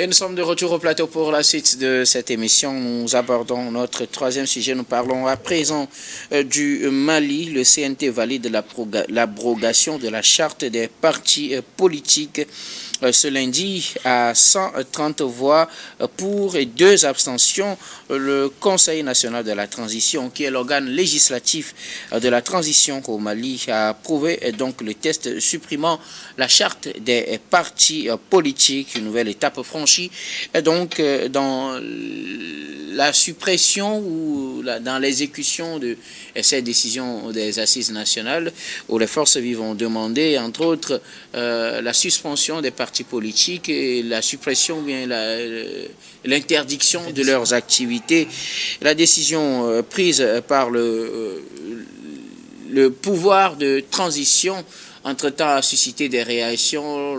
Et nous sommes de retour au plateau pour la suite de cette émission. Nous abordons notre troisième sujet. Nous parlons à présent du Mali. Le CNT valide l'abrogation de la charte des partis politiques ce lundi à 130 voix pour et 2 abstentions. Le Conseil national de la transition, qui est l'organe législatif de la transition au Mali, a approuvé donc le test supprimant la charte des partis politiques. Une nouvelle étape franchie donc dans la suppression ou dans l'exécution de ces décisions des assises nationales, où les forces vives ont demandé, entre autres, la suspension des partis politiques et la suppression, bien l'interdiction de leurs activités. La décision prise par le pouvoir de transition entre-temps a suscité des réactions.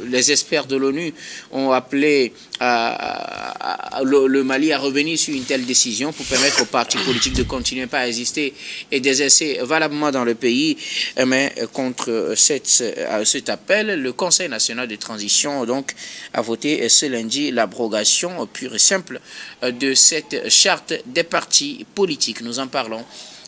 Les experts de l'ONU ont appelé le Mali à revenir sur une telle décision pour permettre aux partis politiques de continuer à exister et d'exercer valablement dans le pays. Mais contre cet appel, le Conseil national de transition donc, a voté ce lundi l'abrogation pure et simple de cette charte des partis politiques. Nous en parlons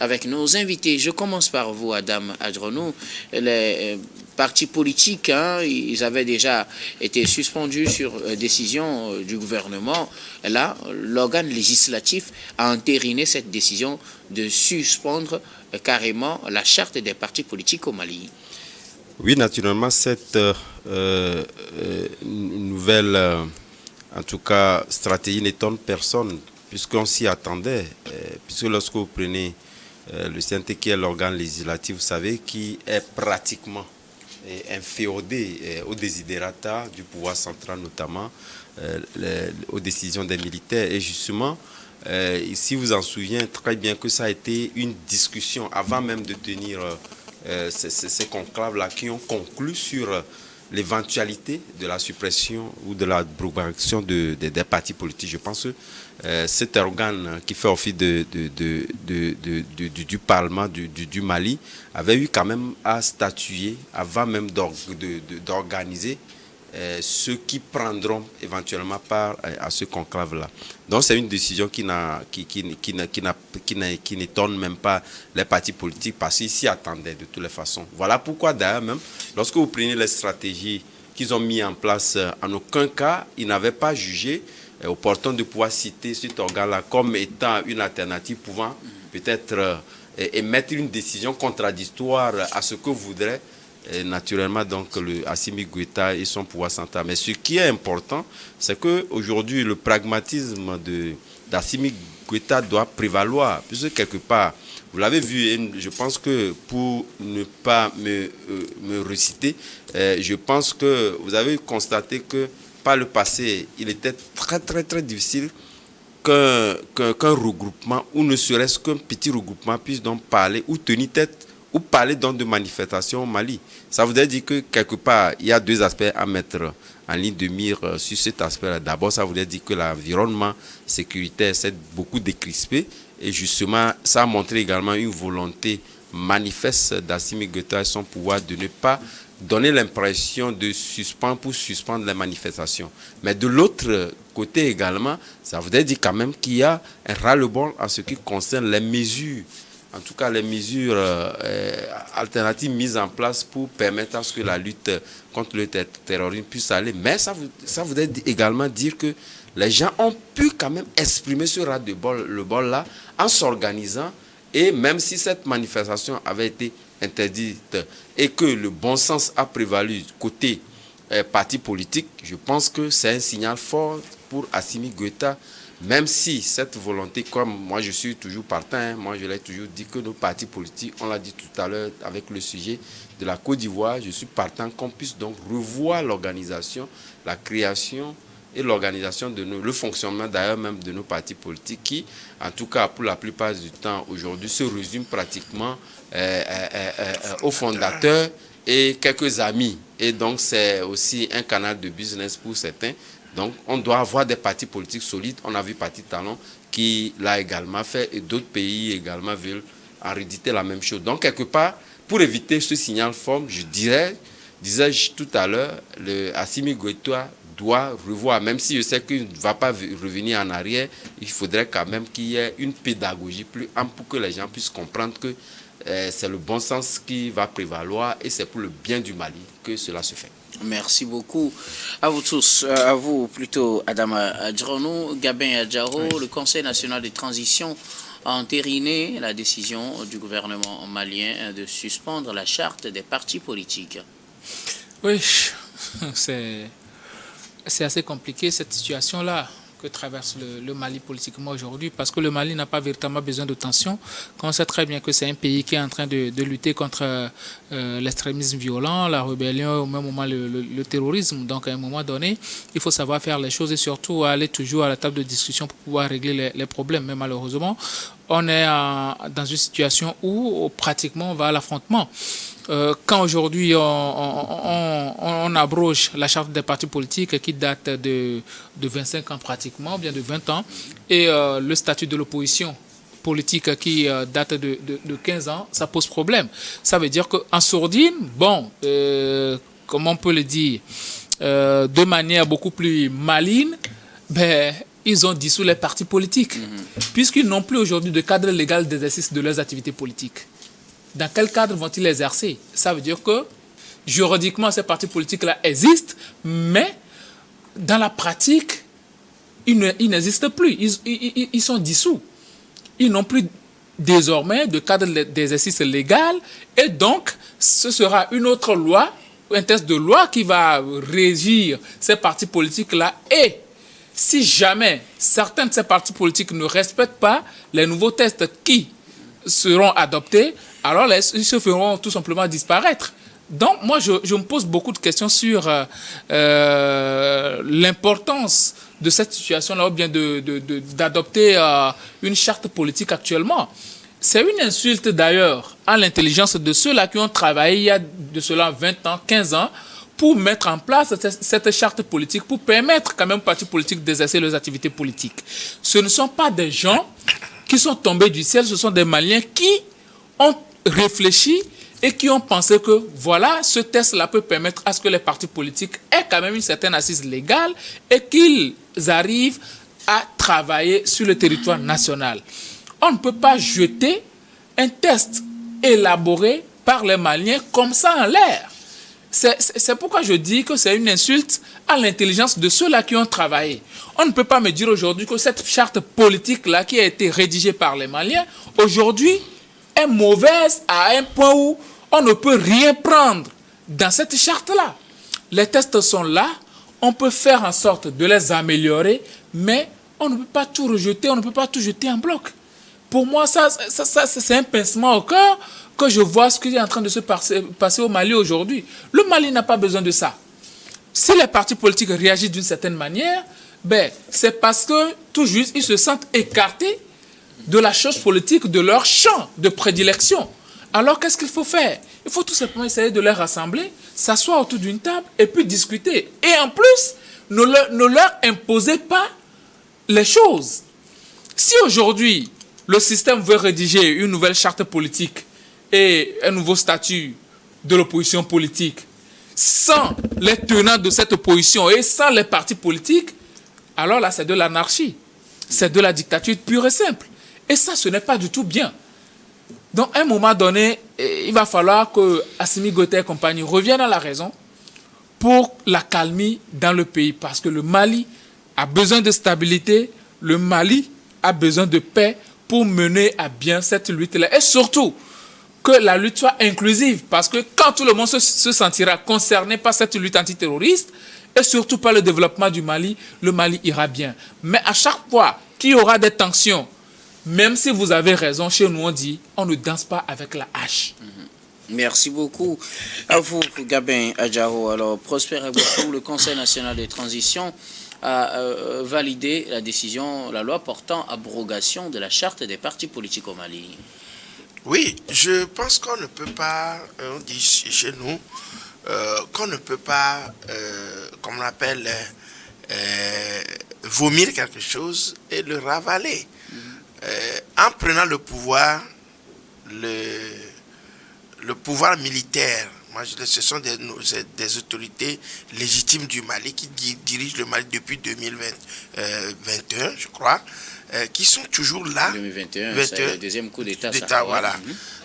avec nos invités. Je commence par vous, Adam Adronou. Les partis politiques, ils avaient déjà été suspendus sur décision du gouvernement. Là, l'organe législatif a entériné cette décision de suspendre carrément la charte des partis politiques au Mali. Oui, naturellement, cette nouvelle, en tout cas, stratégie n'étonne personne, puisqu'on s'y attendait, puisque lorsque vous prenez le CNT, qui est l'organe législatif, vous savez, qui est pratiquement inféodé aux desiderata du pouvoir central, notamment aux décisions des militaires. Et justement, ici, vous en souvenez très bien que ça a été une discussion avant même de tenir ces conclaves-là qui ont conclu sur l'éventualité de la suppression ou de l'abrogation des partis politiques. Je pense que cet organe qui fait office du Parlement du Mali avait eu quand même à statuer avant même d'organiser ceux qui prendront éventuellement part à ce conclave-là. Donc c'est une décision qui n'étonne même pas les partis politiques parce qu'ils s'y attendaient de toutes les façons. Voilà pourquoi d'ailleurs même, lorsque vous prenez les stratégies qu'ils ont mis en place, en aucun cas, ils n'avaient pas jugé opportun de pouvoir citer cet organe-là comme étant une alternative pouvant peut-être émettre une décision contradictoire à ce que voudrait naturellement donc le Assimi Goïta et son pouvoir central. Mais ce qui est important, c'est qu'aujourd'hui le pragmatisme d'Assimi Goïta doit prévaloir, puisque quelque part, vous l'avez vu, et je pense que pour ne pas me reciter, je pense que vous avez constaté que par le passé, il était très très très difficile qu'un regroupement, ou ne serait-ce qu'un petit regroupement, puisse donc parler ou tenir tête ou parler donc de manifestations au Mali. Ça voudrait dire que quelque part, il y a 2 aspects à mettre en ligne de mire sur cet aspect-là. D'abord, ça voudrait dire que l'environnement sécuritaire s'est beaucoup décrispé et justement, ça a montré également une volonté manifeste d'Assimi Goïta et son pouvoir de ne pas donner l'impression de suspendre les manifestations. Mais de l'autre côté également, ça voudrait dire quand même qu'il y a un ras-le-bol en ce qui concerne les mesures, en tout cas les mesures alternatives mises en place pour permettre à ce que la lutte contre le terrorisme puisse aller. Mais ça voudrait également dire que les gens ont pu quand même exprimer ce ras-le-bol-là en s'organisant, et même si cette manifestation avait été interdite et que le bon sens a prévalu côté parti politique, je pense que c'est un signal fort pour Assimi Goïta, même si cette volonté, comme moi je suis toujours partant, moi je l'ai toujours dit que nos partis politiques, on l'a dit tout à l'heure avec le sujet de la Côte d'Ivoire, je suis partant qu'on puisse donc revoir l'organisation, la création et l'organisation le fonctionnement d'ailleurs même de nos partis politiques qui, en tout cas pour la plupart du temps aujourd'hui, se résument pratiquement aux fondateurs et quelques amis. Et donc c'est aussi un canal de business pour certains. Donc on doit avoir des partis politiques solides. On a vu Parti Talon qui l'a également fait et d'autres pays également veulent en réditer la même chose. Donc quelque part, pour éviter ce signal fort, disais-je tout à l'heure, le Assimi Goïta doit revoir, même si je sais qu'il ne va pas revenir en arrière, il faudrait quand même qu'il y ait une pédagogie plus ample pour que les gens puissent comprendre que c'est le bon sens qui va prévaloir et c'est pour le bien du Mali que cela se fait. Merci beaucoup à vous tous, à vous plutôt Adama Adjronou, Gabin Adjaro. Le Conseil national de transition a entériné la décision du gouvernement malien de suspendre la charte des partis politiques. Oui, c'est assez compliqué cette situation-là que traverse le Mali politiquement aujourd'hui, parce que le Mali n'a pas véritablement besoin de tension. Quand on sait très bien que c'est un pays qui est en train de lutter contre l'extrémisme violent, la rébellion, au même moment le terrorisme. Donc à un moment donné, il faut savoir faire les choses et surtout aller toujours à la table de discussion pour pouvoir régler les problèmes. Mais malheureusement, on est dans une situation où pratiquement on va à l'affrontement. Quand aujourd'hui on abroge la charte des partis politiques qui date de 25 ans pratiquement, ou bien de 20 ans, et le statut de l'opposition politique qui date de 15 ans, ça pose problème. Ça veut dire qu'en sourdine, comment on peut le dire, de manière beaucoup plus maligne, ils ont dissous les partis politiques, puisqu'ils n'ont plus aujourd'hui de cadre légal d'exercice de leurs activités politiques. Dans quel cadre vont-ils exercer? Ça veut dire que juridiquement, ces partis politiques-là existent, mais dans la pratique, ils n'existent plus. Ils sont dissous. Ils n'ont plus désormais de cadre d'exercice légal et donc ce sera une autre loi, un texte de loi qui va régir ces partis politiques-là. Et si jamais certains de ces partis politiques ne respectent pas les nouveaux textes qui seront adoptés, alors ils se feront tout simplement disparaître. Donc moi je me pose beaucoup de questions sur l'importance de cette situation-là, ou bien d'adopter une charte politique actuellement. C'est une insulte d'ailleurs à l'intelligence de ceux-là qui ont travaillé il y a de cela 20 ans, 15 ans, pour mettre en place cette charte politique, pour permettre quand même aux partis politiques d'exercer leurs activités politiques. Ce ne sont pas des gens qui sont tombés du ciel, ce sont des Maliens qui ont réfléchi et qui ont pensé que voilà, ce test-là peut permettre à ce que les partis politiques aient quand même une certaine assise légale et qu'ils arrivent à travailler sur le territoire national. On ne peut pas jeter un test élaboré par les Maliens comme ça en l'air. C'est pourquoi je dis que c'est une insulte à l'intelligence de ceux-là qui ont travaillé. On ne peut pas me dire aujourd'hui que cette charte politique-là qui a été rédigée par les Maliens, aujourd'hui, est mauvaise à un point où on ne peut rien prendre dans cette charte-là. Les tests sont là, on peut faire en sorte de les améliorer, mais on ne peut pas tout rejeter, on ne peut pas tout jeter en bloc. Pour moi, ça c'est un pincement au cœur que je vois ce qui est en train de se passer au Mali aujourd'hui. Le Mali n'a pas besoin de ça. Si les partis politiques réagissent d'une certaine manière, c'est parce que tout juste ils se sentent écartés de la chose politique, de leur champ de prédilection. Alors qu'est-ce qu'il faut faire? Il faut tout simplement essayer de les rassembler, s'asseoir autour d'une table et puis discuter. Et en plus, ne leur imposez pas les choses. Si aujourd'hui, le système veut rédiger une nouvelle charte politique et un nouveau statut de l'opposition politique, sans les tenants de cette opposition et sans les partis politiques, alors là, c'est de l'anarchie. C'est de la dictature pure et simple. Et ça, ce n'est pas du tout bien. Donc, à un moment donné, il va falloir que Assimi Goïta et compagnie reviennent à la raison pour la calmie dans le pays. Parce que le Mali a besoin de stabilité, le Mali a besoin de paix pour mener à bien cette lutte-là. Et surtout, que la lutte soit inclusive. Parce que quand tout le monde se sentira concerné par cette lutte antiterroriste, et surtout par le développement du Mali, le Mali ira bien. Mais à chaque fois qu'il y aura des tensions, même si vous avez raison, chez nous on dit, on ne danse pas avec la hache. Merci beaucoup à vous, Gabin Adjaro. Alors, prospérez beaucoup. Le Conseil national de transition a validé la loi portant abrogation de la charte des partis politiques au Mali. Oui, je pense qu'on ne peut pas, on dit chez nous, qu'on ne peut pas, comme on appelle, vomir quelque chose et le ravaler. En prenant le pouvoir, le pouvoir militaire Ce sont des autorités légitimes du Mali qui dirigent le Mali depuis 2021, je crois, qui sont toujours là. 2021, c'est le deuxième coup d'État. Voilà.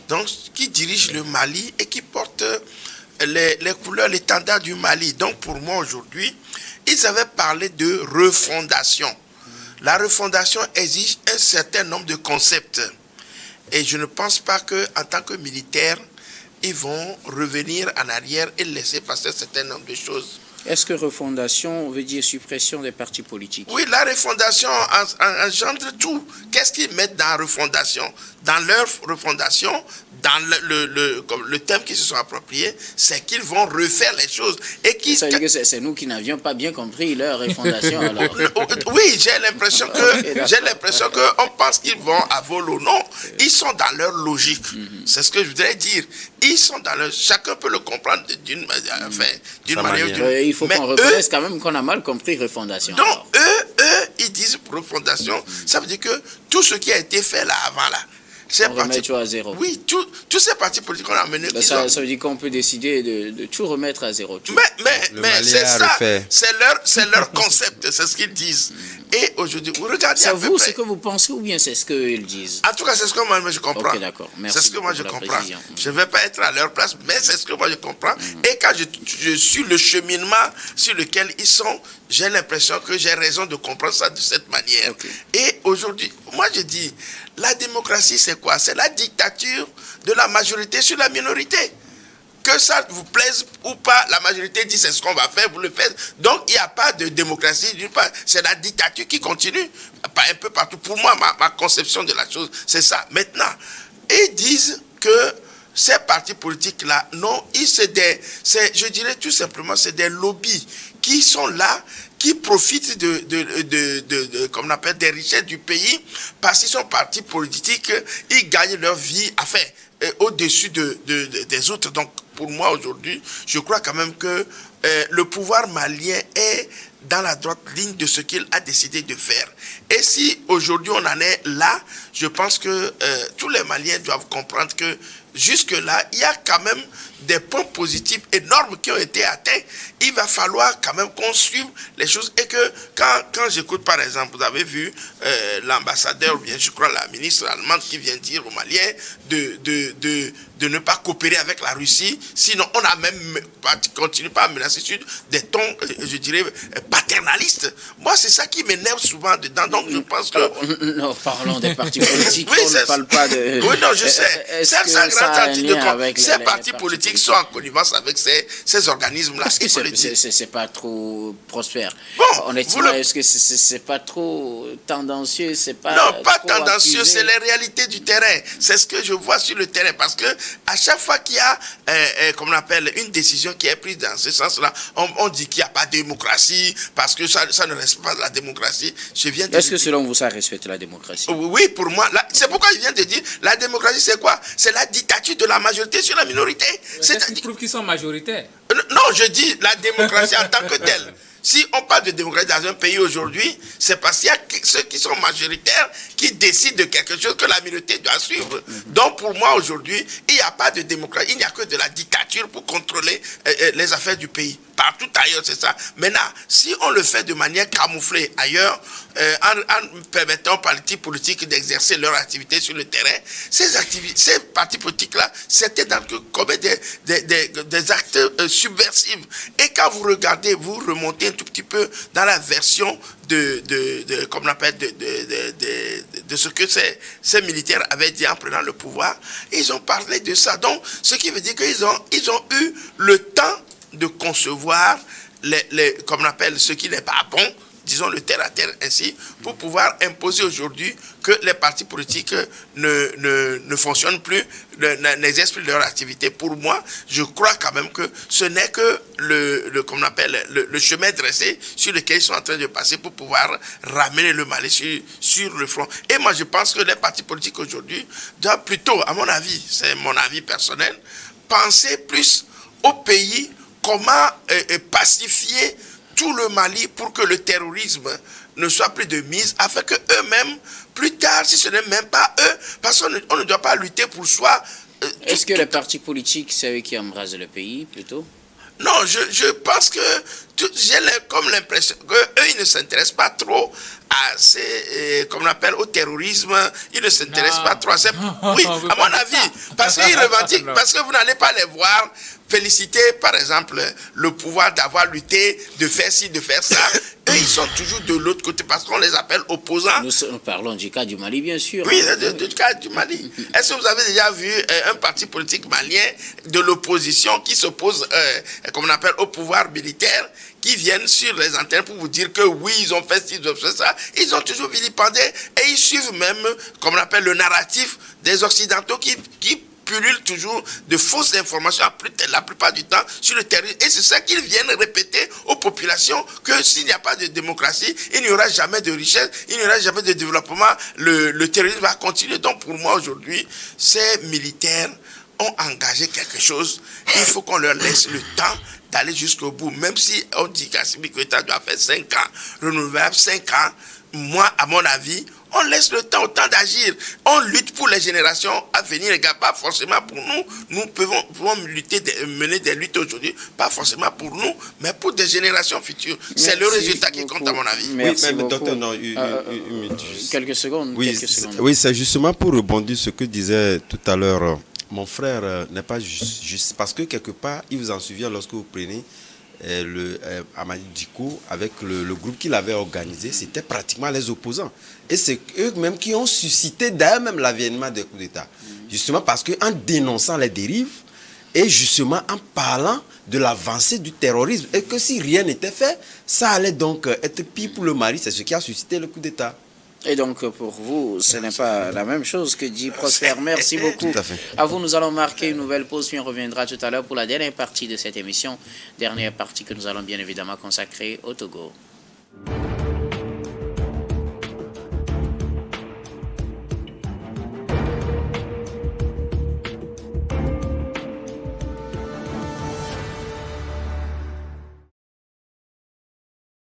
Donc, qui dirigent le Mali et qui portent les couleurs, l'étendard du Mali. Donc, pour moi, aujourd'hui, ils avaient parlé de refondation. La refondation exige un certain nombre de concepts. Et je ne pense pas qu'en tant que militaires, ils vont revenir en arrière et laisser passer un certain nombre de choses. Est-ce que refondation veut dire suppression des partis politiques? Oui, la refondation engendre tout. Qu'est-ce qu'ils mettent dans la refondation? Dans leur refondation, dans le thème qu'ils se sont appropriés, c'est qu'ils vont refaire les choses. Et ça veut dire que c'est nous qui n'avions pas bien compris leur refondation. Alors. Oui, j'ai l'impression qu'on pense qu'ils vont à vol ou non. Ils sont dans leur logique. C'est ce que je voudrais dire. Ils sont dans leur... Chacun peut le comprendre d'une manière ou d'une autre. Il faut qu'on reconnaisse quand même qu'on a mal compris refondation. Donc, eux, ils disent refondation. Ça veut dire que tout ce qui a été fait là, avant là, on remet tout à zéro. Oui, tous ces partis politiques qu'on a menés. Ça veut dire qu'on peut décider de tout remettre à zéro. Tout. Mais c'est ça, c'est leur concept, c'est ce qu'ils disent. Et aujourd'hui, vous regardez c'est vous ce que vous pensez ou bien c'est ce qu'ils disent? En tout cas, c'est ce que moi je comprends. Ok, d'accord. Merci. C'est ce que moi je comprends. Je ne vais pas être à leur place, mais c'est ce que moi je comprends. Et quand je suis le cheminement sur lequel ils sont, j'ai l'impression que j'ai raison de comprendre ça de cette manière. Okay. Et aujourd'hui, moi je dis, la démocratie c'est quoi? C'est la dictature de la majorité sur la minorité. Que ça vous plaise ou pas, la majorité dit c'est ce qu'on va faire, vous le faites. Donc il n'y a pas de démocratie, c'est la dictature qui continue, un peu partout. Pour moi, ma conception de la chose, c'est ça. Maintenant, ils disent que ces partis politiques-là, non, je dirais tout simplement, c'est des lobbies qui sont là, qui profitent comme on appelle, des richesses du pays, parce qu'ils sont partis politiques, ils gagnent leur vie, enfin, au-dessus des autres. Donc, pour moi, aujourd'hui, je crois quand même que le pouvoir malien est dans la droite ligne de ce qu'il a décidé de faire. Et si aujourd'hui on en est là, je pense que tous les Maliens doivent comprendre que jusque-là, il y a quand même des points positifs énormes qui ont été atteints. Il va falloir quand même qu'on suive les choses et que quand j'écoute par exemple, vous avez vu l'ambassadeur ou bien je crois la ministre allemande qui vient dire aux Maliens de ne pas coopérer avec la Russie, sinon on a même continue pas à menacer sur des tons, je dirais, paternalistes. Moi, c'est ça qui m'énerve souvent dedans. Donc, je pense que... Non, parlons des partis politiques. Oui, on ne parle pas de... Oui, non, je sais. Ces partis politiques sont en connivence avec ces organismes-là. Est-ce que c'est pas trop prospère? Bon, honnêtement, est-ce que c'est pas trop tendancieux? Non, pas tendancieux, c'est les réalités du terrain. C'est ce que je vois sur le terrain. Parce que à chaque fois qu'il y a, comme on appelle, une décision qui est prise dans ce sens-là, on dit qu'il n'y a pas de démocratie, parce que ça ne respecte pas la démocratie. Est-ce que selon vous, ça respecte la démocratie? Oui, pour moi. C'est pourquoi je viens de dire, la démocratie, c'est quoi? C'est la dictature de la majorité sur la minorité. Qu'est-ce qui prouve qu'ils sont majoritaires? Non, je dis la démocratie en tant que telle. Si on parle de démocratie dans un pays aujourd'hui, c'est parce qu'il y a ceux qui sont majoritaires qui décident de quelque chose que la minorité doit suivre. Donc pour moi aujourd'hui, il n'y a pas de démocratie, il n'y a que de la dictature pour contrôler les affaires du pays. Partout ailleurs, c'est ça. Maintenant, si on le fait de manière camouflée ailleurs, en permettant aux partis politiques d'exercer leur activité sur le terrain, ces partis politiques-là, c'était dans des actes subversifs. Et quand vous regardez, vous remontez un tout petit peu dans la version comme on appelle, de ce que ces militaires avaient dit en prenant le pouvoir, ils ont parlé de ça. Donc, ce qui veut dire qu'ils ont eu le temps de concevoir comme on appelle ce qui n'est pas bon, disons le terre à terre ainsi, pour pouvoir imposer aujourd'hui que les partis politiques ne fonctionnent plus, n'exercent plus leur activité. Pour moi, je crois quand même que ce n'est que comme on appelle, le chemin dressé sur lequel ils sont en train de passer pour pouvoir ramener le Mali sur le front. Et moi, je pense que les partis politiques aujourd'hui doivent plutôt, à mon avis, c'est mon avis personnel, penser plus au pays, comment pacifier tout le Mali pour que le terrorisme ne soit plus de mise, afin que eux-mêmes, plus tard, si ce n'est même pas eux, parce qu'on ne doit pas lutter pour soi, Est-ce que les partis politiques, c'est eux qui embrasent le pays, plutôt? Non, je pense que j'ai comme l'impression qu'eux, ils ne s'intéressent pas trop à ces, comme on appelle, au terrorisme. Ils ne s'intéressent pas trop à ces... Oui, à mon avis, parce qu'ils revendiquent, parce que vous n'allez pas les voir féliciter, par exemple, le pouvoir d'avoir lutté, de faire ci, de faire ça. Eux, ils sont toujours de l'autre côté parce qu'on les appelle opposants. Nous parlons du cas du Mali, bien sûr. Oui, du cas du Mali. Est-ce que vous avez déjà vu un parti politique malien de l'opposition qui s'oppose, comme on appelle, au pouvoir militaire, qui viennent sur les antennes pour vous dire que oui, ils ont fait ci, ils ont fait ça. Ils ont toujours vilipendé et ils suivent même, comme on appelle, le narratif des Occidentaux qui pullulent toujours de fausses informations la plupart du temps sur le terrorisme. Et c'est ça qu'ils viennent répéter aux populations, que s'il n'y a pas de démocratie, il n'y aura jamais de richesse, il n'y aura jamais de développement. Le terrorisme va continuer. Donc pour moi aujourd'hui, ces militaires ont engagé quelque chose. Il faut qu'on leur laisse le temps d'aller jusqu'au bout. Même si on dit qu'Assimi Goïta doit faire 5 ans, renouvelable 5 ans, moi, à mon avis, on laisse le temps au temps d'agir. On lutte pour les générations à venir, et pas forcément pour nous. Nous pouvons mener des luttes aujourd'hui, pas forcément pour nous, mais pour des générations futures. C'est le résultat qui compte, à mon avis. Merci oui, mais beaucoup. docteur, non, quelques secondes. Oui, oui, c'est justement pour rebondir sur ce que disait tout à l'heure mon frère. N'est pas juste parce que quelque part, il vous en souvient lorsque vous prenez Amadi Diko avec le groupe qu'il avait organisé, c'était pratiquement les opposants. Et c'est eux-mêmes qui ont suscité d'ailleurs même l'avènement des coups d'État. Justement parce qu'en dénonçant les dérives et justement en parlant de l'avancée du terrorisme, et que si rien n'était fait, ça allait donc être pire pour le Mali. C'est ce qui a suscité le coup d'État. Et donc, pour vous, ce n'est pas la même chose que dit Prosper. Merci beaucoup. Tout à fait. À vous, nous allons marquer une nouvelle pause, puis on reviendra tout à l'heure pour la dernière partie de cette émission. Dernière partie que nous allons bien évidemment consacrer au Togo.